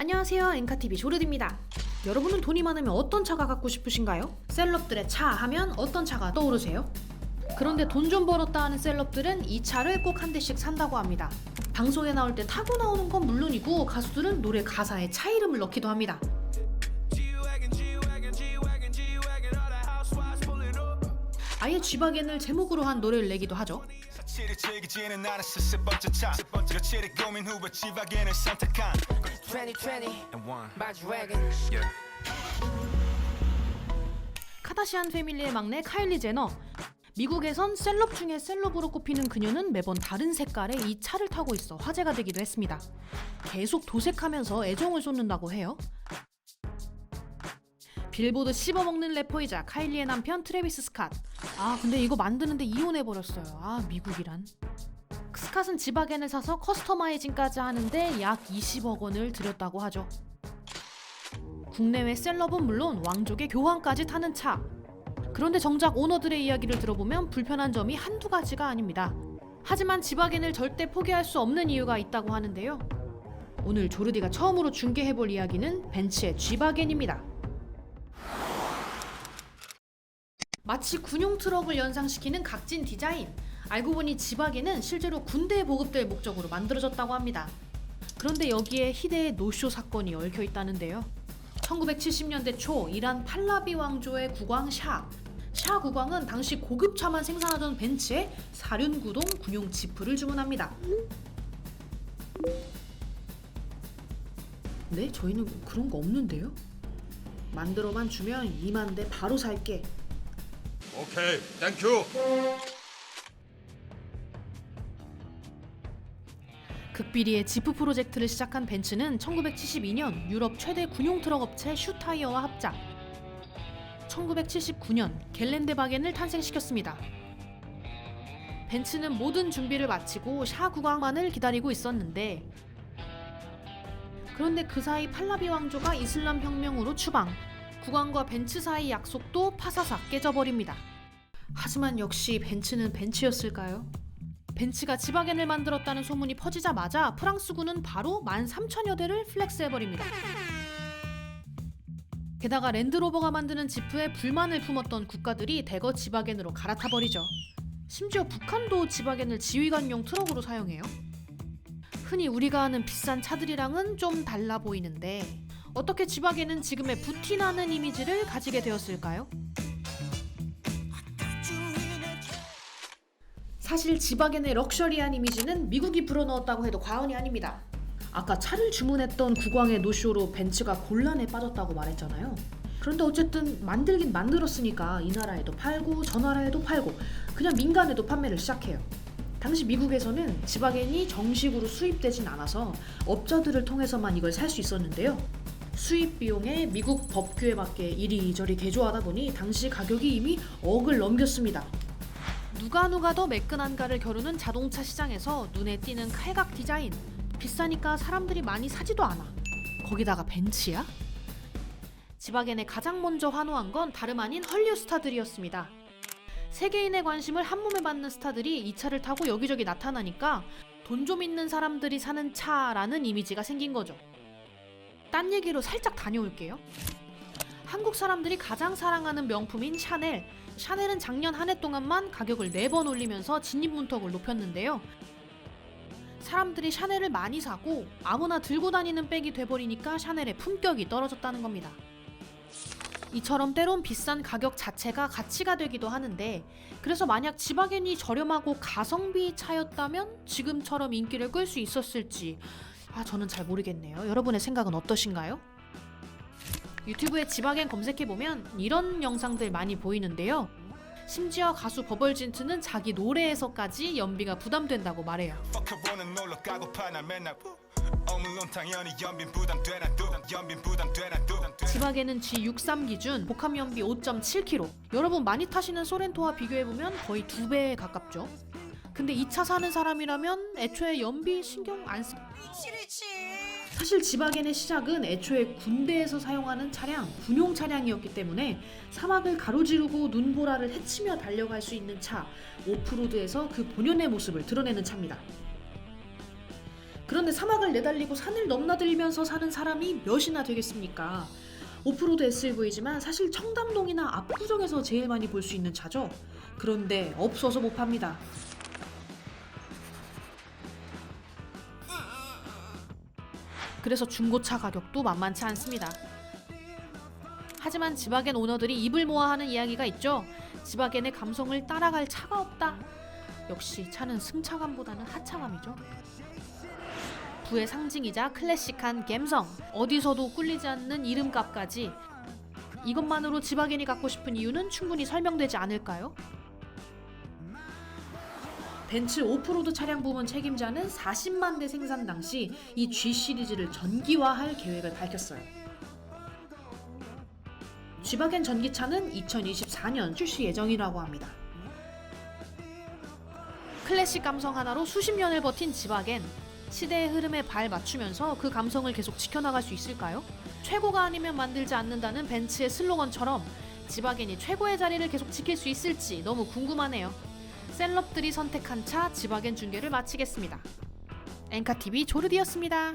안녕하세요, 엔카TV 조르디입니다. 여러분은 돈이 많으면 어떤 차가 갖고 싶으신가요? 셀럽들의 차 하면 어떤 차가 떠오르세요? 그런데 돈 좀 벌었다 하는 셀럽들은 이 차를 꼭 한 대씩 산다고 합니다. 방송에 나올 때 타고 나오는 건 물론이고 가수들은 노래 가사에 차 이름을 넣기도 합니다. 아예 G바겐을 제목으로 한 노래를 내기도 하죠. 카다시안 패밀리의 막내 카일리 제너. 미국에선 셀럽 중에 셀럽으로 꼽히는 그녀는 매번 다른 색깔의 이 차를 타고 있어 화제가 되기도 했습니다. 계속 도색하면서 애정을 쏟는다고 해요. 빌보드 씹어먹는 래퍼이자 카일리의 남편 트래비스 스캇. 근데 이거 만드는데 이혼해버렸어요. 미국이란. 스캇은 G바겐을 사서 커스터마이징까지 하는데 약 20억 원을 들였다고 하죠. 국내외 셀럽은 물론 왕족의 교황까지 타는 차. 그런데 정작 오너들의 이야기를 들어보면 불편한 점이 한두 가지가 아닙니다. 하지만 G바겐을 절대 포기할 수 없는 이유가 있다고 하는데요. 오늘 조르디가 처음으로 중계해볼 이야기는 벤츠의 G바겐입니다. 마치 군용 트럭을 연상시키는 각진 디자인. 알고 보니 G바겐은 실제로 군대에 보급될 목적으로 만들어졌다고 합니다. 그런데 여기에 희대의 노쇼 사건이 얽혀 있다는데요. 1970년대 초 이란 팔라비 왕조의 국왕 샤 국왕은 당시 고급차만 생산하던 벤츠에 사륜구동 군용 지프를 주문합니다. 네? 저희는 그런 거 없는데요? 만들어만 주면 2만 대 바로 살게. 오케이, 땡큐. 극비리의 지프 프로젝트를 시작한 벤츠는 1972년 유럽 최대 군용 트럭 업체 슈타이어와 합작. 1979년 겔렌데바겐을 탄생시켰습니다. 벤츠는 모든 준비를 마치고 샤 국왕만을 기다리고 있었는데, 그런데 그 사이 팔라비 왕조가 이슬람 혁명으로 추방. 국왕과 벤츠 사이 약속도 파사삭 깨져버립니다. 하지만 역시 벤츠는 벤츠였을까요? 벤츠가 G바겐을 만들었다는 소문이 퍼지자마자 프랑스군은 바로 13,000여 대를 플렉스해버립니다. 게다가 랜드로버가 만드는 지프에 불만을 품었던 국가들이 대거 G바겐으로 갈아타버리죠. 심지어 북한도 G바겐을 지휘관용 트럭으로 사용해요. 흔히 우리가 아는 비싼 차들이랑은 좀 달라 보이는데 어떻게 G바겐은 지금의 부티나는 이미지를 가지게 되었을까요? 사실 G바겐의 럭셔리한 이미지는 미국이 불어넣었다고 해도 과언이 아닙니다. 아까 차를 주문했던 국왕의 노쇼로 벤츠가 곤란에 빠졌다고 말했잖아요. 그런데 어쨌든 만들긴 만들었으니까 이 나라에도 팔고 저 나라에도 팔고 그냥 민간에도 판매를 시작해요. 당시 미국에서는 G바겐이 정식으로 수입되진 않아서 업자들을 통해서만 이걸 살 수 있었는데요. 수입 비용에 미국 법규에 맞게 이리저리 개조하다 보니 당시 가격이 이미 억을 넘겼습니다. 누가 더 매끈한가를 겨루는 자동차 시장에서 눈에 띄는 칼각 디자인. 비싸니까 사람들이 많이 사지도 않아. 거기다가 벤츠야? G바겐에 가장 먼저 환호한 건 다름 아닌 헐리우드 스타들이었습니다. 세계인의 관심을 한몸에 받는 스타들이 이 차를 타고 여기저기 나타나니까 돈 좀 있는 사람들이 사는 차라는 이미지가 생긴 거죠. 딴 얘기로 살짝 다녀올게요. 한국 사람들이 가장 사랑하는 명품인 샤넬. 샤넬은 작년 한 해 동안만 가격을 4번 올리면서 진입문턱을 높였는데요. 사람들이 샤넬을 많이 사고 아무나 들고 다니는 백이 돼버리니까 샤넬의 품격이 떨어졌다는 겁니다. 이처럼 때론 비싼 가격 자체가 가치가 되기도 하는데, 그래서 만약 G바겐이 저렴하고 가성비 차였다면 지금처럼 인기를 끌 수 있었을지 저는 잘 모르겠네요. 여러분의 생각은 어떠신가요? 유튜브에 G바겐 검색해보면 이런 영상들 많이 보이는데요. 심지어 가수 버벌진트는 자기 노래에서까지 연비가 부담된다고 말해요. G바겐은 G63 기준 복합 연비 5.7km. 여러분 많이 타시는 소렌토와 비교해보면 거의 2배에 가깝죠. 근데 이 차 사는 사람이라면 애초에 연비 신경 안 쓰. 사실 G바겐의 시작은 애초에 군대에서 사용하는 차량, 군용 차량이었기 때문에 사막을 가로지르고 눈보라를 헤치며 달려갈 수 있는 차, 오프로드에서 그 본연의 모습을 드러내는 차입니다. 그런데 사막을 내달리고 산을 넘나들면서 사는 사람이 몇이나 되겠습니까? 오프로드 SUV지만 사실 청담동이나 압구정에서 제일 많이 볼 수 있는 차죠. 그런데 없어서 못 팝니다. 그래서 중고차 가격도 만만치 않습니다. 하지만 지바겐 오너들이 입을 모아 하는 이야기가 있죠. 지바겐의 감성을 따라갈 차가 없다. 역시 차는 승차감보다는 하차감이죠. 부의 상징이자 클래식한 감성, 어디서도 꿀리지 않는 이름값까지, 이것만으로 지바겐이 갖고 싶은 이유는 충분히 설명되지 않을까요? 벤츠 오프로드 차량 부문 책임자는 40만 대 생산 당시 이 G 시리즈를 전기화할 계획을 밝혔어요. 지바겐 전기차는 2024년 출시 예정이라고 합니다. 클래식 감성 하나로 수십 년을 버틴 지바겐, 시대의 흐름에 발 맞추면서 그 감성을 계속 지켜나갈 수 있을까요? 최고가 아니면 만들지 않는다는 벤츠의 슬로건처럼 지바겐이 최고의 자리를 계속 지킬 수 있을지 너무 궁금하네요. 셀럽들이 선택한 차 지바겐 중계를 마치겠습니다. 엔카TV 조르디였습니다.